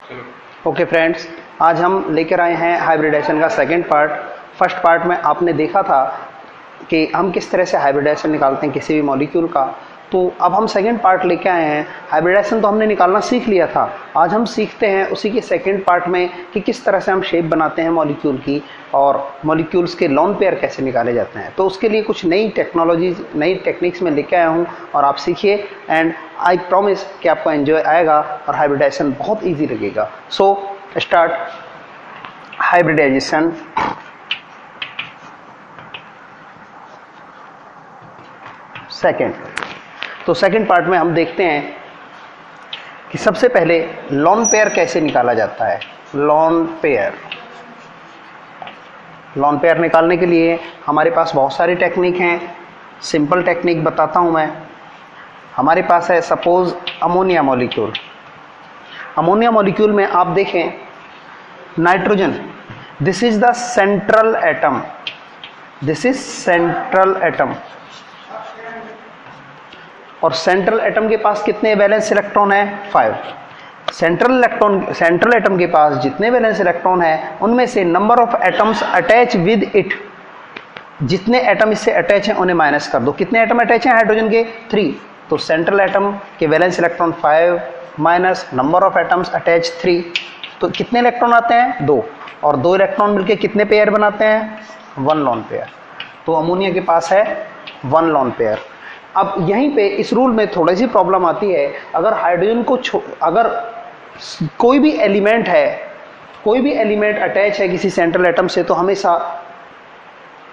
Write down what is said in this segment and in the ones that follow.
Okay friends, आज हम लेकर आए हैं हाइब्रिडेशन का सेकंड पार्ट। फर्स्ट पार्ट में आपने देखा था कि हम किस तरह से हाइब्रिडेशन निकालते हैं किसी भी मॉलिक्यूल का। तो अब हम सेकंड पार्ट लेके आए हैं। हाइब्रिडेशन तो हमने निकालना सीख लिया था, आज हम सीखते हैं उसी के सेकंड पार्ट में कि किस तरह से हम शेप बनाते हैं मॉलिक्यूल की और मॉलिक्यूल्स के लोन पेयर कैसे निकाले जाते हैं। तो उसके लिए कुछ नई टेक्नोलॉजीज, नई टेक्निक्स में लेके आया हूँ और आप सीखिए एंड आई प्रॉमिस कि आपको एंजॉय आएगा और हाइब्रिडेशन बहुत ईजी लगेगा। So start hybridization. सेकंड, तो सेकंड पार्ट में हम देखते हैं कि सबसे पहले लोन पेयर कैसे निकाला जाता है। लोन पेयर निकालने के लिए हमारे पास बहुत सारी टेक्निक हैं। सिंपल टेक्निक बताता हूं मैं। हमारे पास है suppose ammonia molecule. Ammonia molecule में आप देखें nitrogen, this is the central atom, this is central atom. और सेंट्रल एटम के पास कितने वैलेंस इलेक्ट्रॉन है? 5। सेंट्रल एटम के पास जितने वैलेंस इलेक्ट्रॉन है उनमें से number of atoms attach with it, जितने एटम इससे अटैच हैं उन्हें माइनस कर दो। कितने एटम अटैच हैं हाइड्रोजन के? 3। तो सेंट्रल एटम के valence electron 5 minus number of atoms attach 3, तो कितने इलेक्ट्रॉन आते हैं? 2। और 2 इलेक्ट्रॉन मिलकर कितने पेयर बनाते हैं? 1 लोन पेयर। तो अमोनिया के पास है 1 लोन पेयर। अब यहीं पे इस रूल में थोड़ी सी प्रॉब्लम आती है। अगर हाइड्रोजन को अगर कोई भी एलिमेंट अटैच है किसी सेंट्रल एटम से तो हमेशा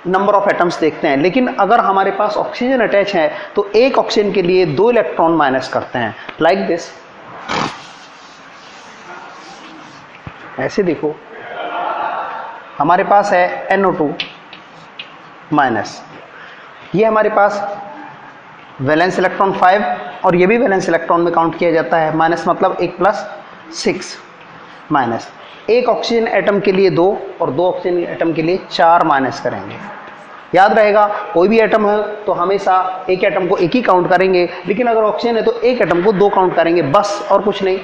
नंबर ऑफ एटम्स देखते हैं, लेकिन अगर हमारे पास ऑक्सीजन अटैच है तो एक ऑक्सीजन के लिए 2 इलेक्ट्रॉन माइनस करते हैं, लाइक दिस। ऐसे देखो, हमारे पास है NO2 माइनस, ये हमारे पास वैलेंस इलेक्ट्रॉन 5 और ये भी वैलेंस इलेक्ट्रॉन में काउंट किया जाता है। माइनस मतलब 1 + 6 माइनस। एक ऑक्सीजन एटम के लिए 2 और 2 ऑक्सीजन एटम के लिए 4 माइनस करेंगे। याद रहेगा, कोई भी एटम है तो हमेशा एक एटम को एक ही काउंट करेंगे, लेकिन अगर ऑक्सीजन है तो एक एटम को 2 काउंट करेंगे बस, और कुछ नहीं।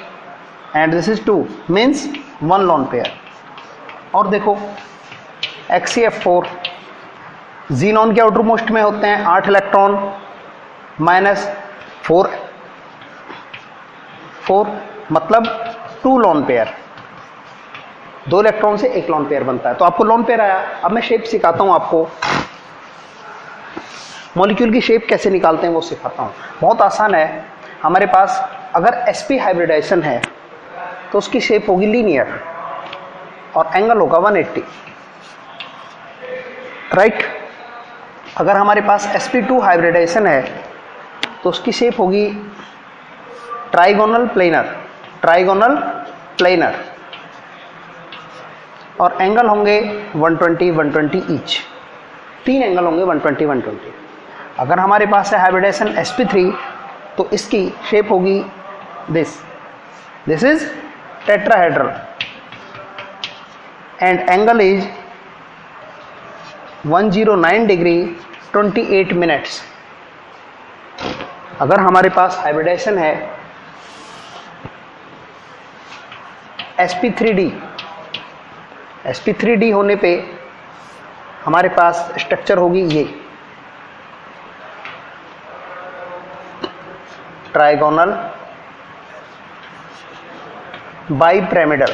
And this is 2 means 1 lone pair. और देखो HCF4, जीनॉन के आउटर मोस्ट में होते हैं 8 इलेक्ट्रॉन माइनस 4 मतलब 2 लोन पेयर। 2 इलेक्ट्रॉन से 1 लोन पेयर बनता है। तो आपको लोन पेयर आया। अब मैं शेप सिखाता हूं आपको, मॉलिक्यूल की शेप कैसे निकालते हैं वो सिखाता हूं। बहुत आसान है। हमारे पास अगर sp हाइब्रिडाइजेशन है तो उसकी शेप होगी लीनियर और एंगल होगा 180, राइट। अगर हमारे पास sp2 हाइब्रिडाइजेशन है तो उसकी शेप होगी ट्राइगोनल प्लेनर और एंगल होंगे 120 ईच। 3 एंगल होंगे 120। अगर हमारे पास है हाइब्रिडाइजेशन sp3 तो इसकी शेप होगी this is tetrahedral and angle is 109 degree 28 minutes. अगर हमारे पास हाइब्रिडाइजेशन है sp3d होने पे हमारे पास स्ट्रक्चर होगी ये ट्राइगोनल बाइपिरामिडल,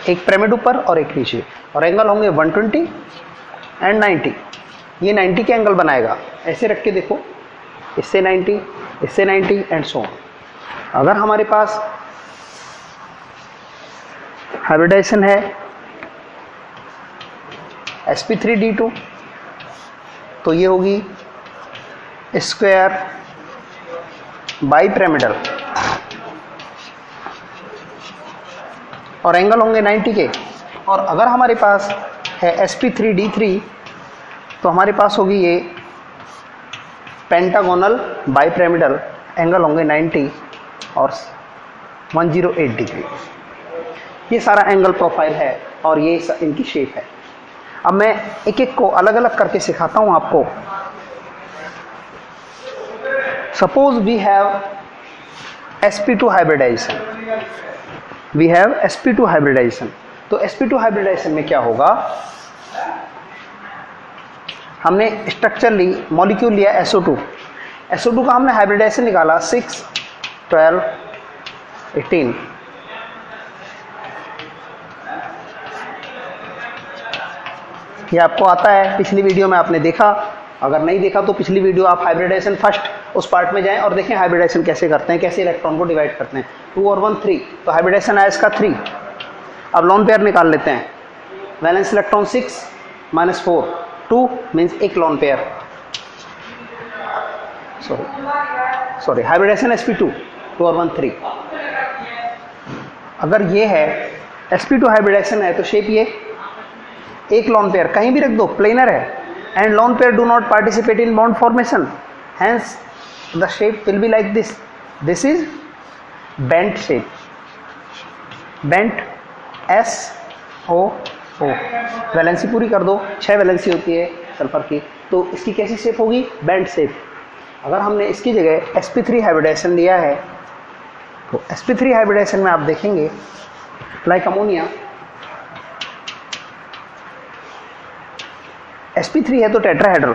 एक पिरामिड ऊपर और एक नीचे, और एंगल होंगे 120 एंड 90। ये 90 के एंगल बनाएगा। ऐसे रख के देखो, इससे 90, इससे 90 एंड सो ऑन। अगर हमारे पास हाइब्रिडाइजेशन है sp3d2 तो ये होगी स्क्वायर बाइपिरामिडल और एंगल होंगे 90 के। और अगर हमारे पास है sp3d3 तो हमारे पास होगी ये पेंटागोनल बाइपिरामिडल, एंगल होंगे 90 और 108 डिग्री। ये सारा एंगल प्रोफाइल है और ये इनकी शेप है। अब मैं एक एक को अलग अलग करके सिखाता हूं आपको। Suppose we have sp2 hybridization, we have sp2 hybridization. तो sp2 hybridization में क्या होगा, हमने स्ट्रक्चर ली, मॉलिक्यूल लिया SO2, SO2 का हमने हाइब्रिडाइजेशन निकाला 6, 12, 18. ये आपको आता है, पिछली वीडियो में आपने देखा, अगर नहीं देखा तो पिछली वीडियो आप हाइब्रिडाइजेशन फर्स्ट उस पार्ट में जाएं और देखें हाइब्रिडाइजेशन कैसे करते हैं, कैसे इलेक्ट्रॉन को डिवाइड करते हैं. 2 और 1 3, तो हाइब्रिडाइजेशन आया इसका 3. अब लॉन पेयर निकाल लेते हैं. वैलेंस इलेक्ट्रॉन 6 -4, 2 मीन्स एक lone pair, sorry hybridization sp2, 2 और 1 3. अगर ये है sp2 हाइब्रिडाइजेशन है तो शेप ये एक लॉन पेयर, कहीं भी रख दो, प्लेनर है. And lone pair do not participate in bond formation, hence the shape will be like this. This is bent shape, bent SO. Valency पूरी कर दो, 6 वैलेंसी होती है सल्फर की, तो इसकी कैसी शेप होगी, बेंट शेप. अगर हमने इसकी जगह sp3 हाइब्रिडाइजेशन लिया है तो sp3 हाइब्रिडाइजेशन में आप देखेंगे लाइक अमोनिया, sp3 है तो टेट्राहेड्रल,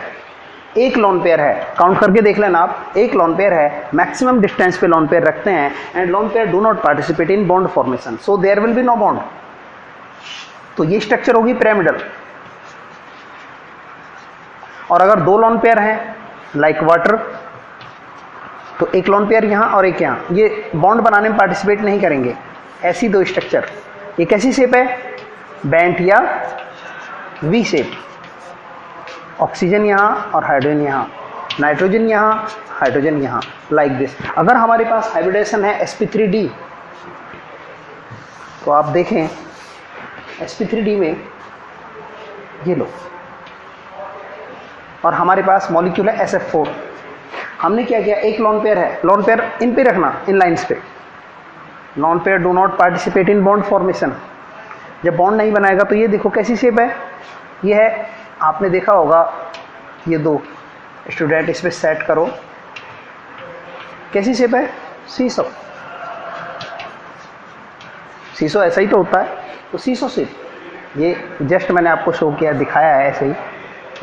एक लॉन पेयर है, काउंट करके देख लेना आप, एक लॉन पेयर है, मैक्सिमम डिस्टेंस पे लॉन पेयर रखते हैं. And lone pair do not participate in bond formation, so there will be no bond. तो ये स्ट्रक्चर होगी पिरामिडल. और अगर 2 लॉन पेयर हैं लाइक वाटर, तो एक लॉन पेयर यहाँ और एक यहाँ, ये बॉन्ड बनाने में पार्टिसिपेट नहीं करेंगे. ऐसी 2 स्ट्रक्चर, ये कैसी शेप है, बेंट या वी शेप. ऑक्सीजन यहाँ और हाइड्रोजन यहाँ, नाइट्रोजन यहाँ, हाइड्रोजन यहाँ, लाइक दिस. अगर हमारे पास हाइब्रिडाइजेशन है sp3d, तो आप देखें sp3d में ये लो, और हमारे पास मॉलिक्यूल है SF4. हमने क्या किया, एक लॉन पेयर है, लॉन पेयर इन पे रखना, इन लाइंस पे. Lone pair do not participate in bond formation, जब बॉन्ड नहीं बनाएगा तो ये देखो कैसी शेप है, ये है, आपने देखा होगा, ये 2 स्टूडेंट इस पे सेट करो, कैसी शेप है, सीसो. सीसो ऐसा ही तो होता है, तो सीसो शेप. ये जस्ट मैंने आपको शो किया, दिखाया है ऐसे ही.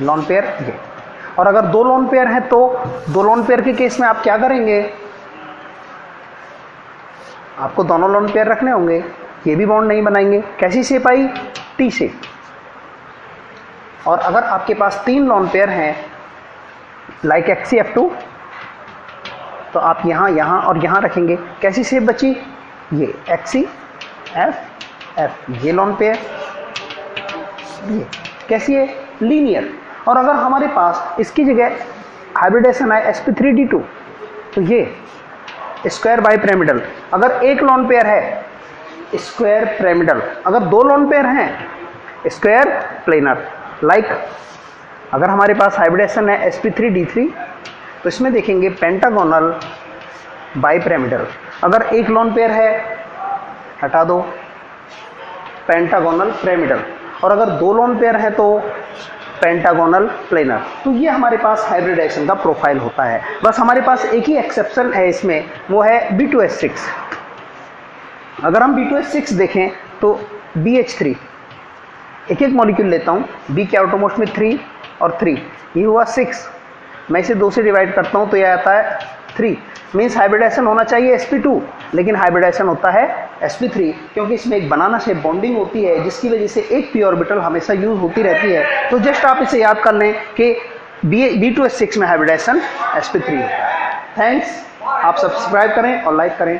लॉन पेयर ये. और अगर 2 लॉन पेयर हैं तो 2 लॉन पेयर के केस में आप क्या करेंगे, आपको दोनों लॉन पेयर रखने होंगे, ये भी बॉन्ड नहीं बनाएंगे. कैसी शेप आई, टी शेप. और अगर आपके पास 3 लॉन पेयर हैं लाइक XCF2, तो आप यहाँ, यहाँ और यहाँ रखेंगे, कैसी शेप बची, ये XCFF, ये लॉन पेयर, ये कैसी है, लीनियर. और अगर हमारे पास इसकी जगह हाइब्रिडाइजेशन है sp3d2, तो ये स्क्वायर बाई पिरामिडल. अगर एक लॉन पेयर है स्क्वायर पिरामिडल, अगर 2 लॉन पेयर हैं स्क्वायर प्लेनर. लाइक अगर हमारे पास हाइब्रिडाइजेशन है sp3d3, तो इसमें देखेंगे पेंटागोनल बाई पिरामिडल. अगर एक लॉन पेयर है, हटा दो, पेंटागोनल पिरामिडल. और अगर 2 लॉन पेयर हैं तो पेंटागोनल प्लेनर. तो ये हमारे पास हाइब्रिडाइजेशन का प्रोफाइल होता है. बस हमारे पास एक ही एक्सेप्शन है इसमें, वो है B2H6. अगर हम B2H6 देखें तो BH3, एक एक मॉलिक्यूल लेता हूँ, B के आउटरमोस्ट में 3 और 3, ये हुआ 6. मैं इसे 2 से डिवाइड करता हूँ तो यह आता है 3. मीन्स हाइब्रिडाइजेशन होना चाहिए sp2, लेकिन हाइब्रिडाइजेशन होता है sp3, क्योंकि इसमें एक बनाना शेप बॉन्डिंग होती है, जिसकी वजह से एक p ऑर्बिटल हमेशा यूज होती रहती है. तो जस्ट आप इसे याद कर लें कि B2H6 में हाइब्रिडाइजेशन sp3 होता है. थैंक्स. आप सब्सक्राइब करें और लाइक करें.